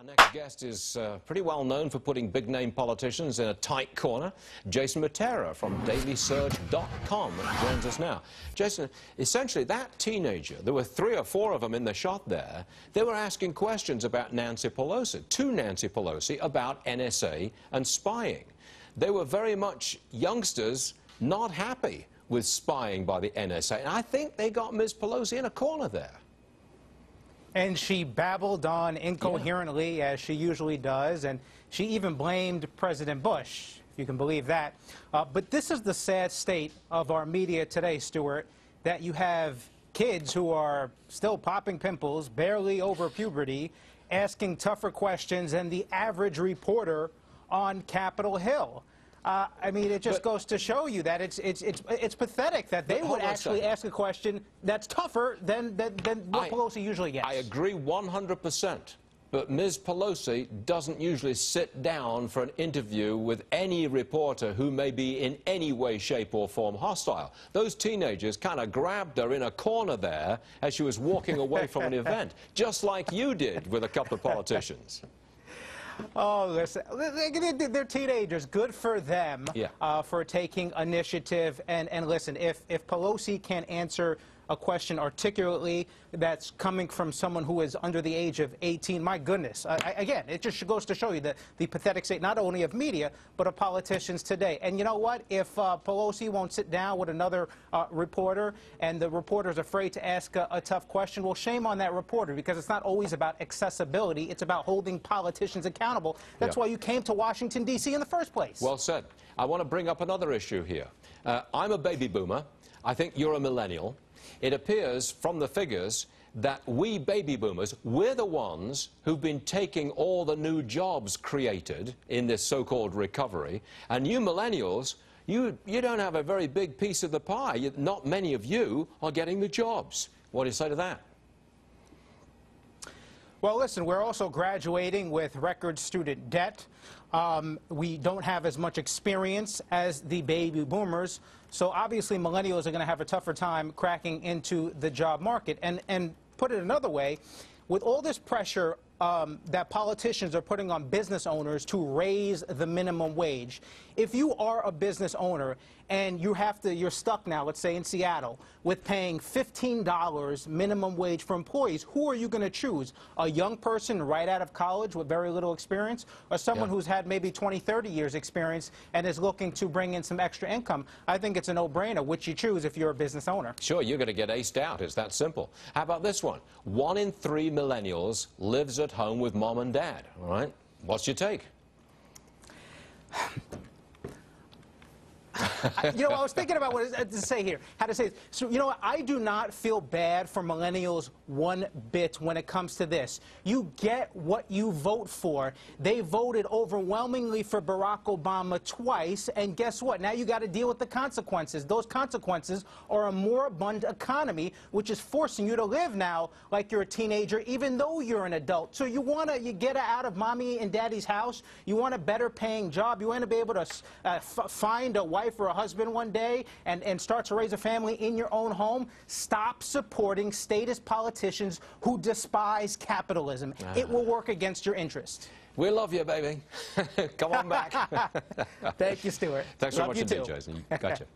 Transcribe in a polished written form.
Our next guest is pretty well known for putting big-name politicians in a tight corner. Jason Mattera from DailySurge.com joins us now. Jason, essentially that teenager, there were 3 or 4 of them in the shot there, they were asking questions about Nancy Pelosi, to Nancy Pelosi, about NSA and spying. They were very much youngsters not happy with spying by the NSA, and I think they got Ms. Pelosi in a corner there. And she babbled on incoherently, as she usually does, and she even blamed President Bush, if you can believe that. But this is the sad state of our media today, Stuart, that you have kids who are still popping pimples, barely over puberty, asking tougher questions than the average reporter on Capitol Hill. I mean, it just goes to show you that it's pathetic that they would actually ask a question that's tougher than what Pelosi usually gets. I agree 100%. But Ms. Pelosi doesn't usually sit down for an interview with any reporter who may be in any way, shape or form hostile. Those teenagers kind of grabbed her in a corner there as she was walking away from an event, just like you did with a couple of politicians. Oh, listen, they're teenagers. Good for them for taking initiative. And listen, if Pelosi can't answer a question articulately that's coming from someone who is under the age of 18, my goodness. Again, it just goes to show you the pathetic state not only of media, but of politicians today. And you know what? If Pelosi won't sit down with another reporter and the reporter's afraid to ask a tough question, well, shame on that reporter, because it's not always about accessibility. It's about holding politicians accountable. That's why you came to Washington, D.C. in the first place. Well said. I want to bring up another issue here. I'm a baby boomer. I think you're a millennial. It appears from the figures that we baby boomers, we're the ones who've been taking all the new jobs created in this so-called recovery. And you millennials, you don't have a very big piece of the pie. Not many of you are getting the jobs. What do you say to that? Well, listen, we're also graduating with record student debt. We don't have as much experience as the baby boomers. So obviously millennials are going to have a tougher time cracking into the job market. And put it another way, with all this pressure that politicians are putting on business owners to raise the minimum wage, if you are a business owner and you're stuck now, let's say in Seattle, with paying $15 minimum wage for employees, who are you going to choose? A young person right out of college with very little experience, or someone who's had maybe 20, 30 years experience and is looking to bring in some extra income? I think it's a no-brainer which you choose if you're a business owner. Sure, you're going to get aced out. It's that simple. How about this one? 1 in 3 millennials lives at home with mom and dad. All right? What's your take? You know, I was thinking about what to say here, how to say it. So, you know what, I do not feel bad for millennials one bit when it comes to this. You get what you vote for. They voted overwhelmingly for Barack Obama twice, and guess what? Now you got to deal with the consequences. Those consequences are a moribund economy, which is forcing you to live now like you're a teenager, even though you're an adult. So you get out of mommy and daddy's house. You want a better paying job. You want to be able to find a wife or a husband one day and start to raise a family in your own home. Stop supporting statist politicians who despise capitalism. It will work against your interest. We love you, baby. Come on back. Thank you, Stuart. Thanks so much indeed, Jason. Gotcha.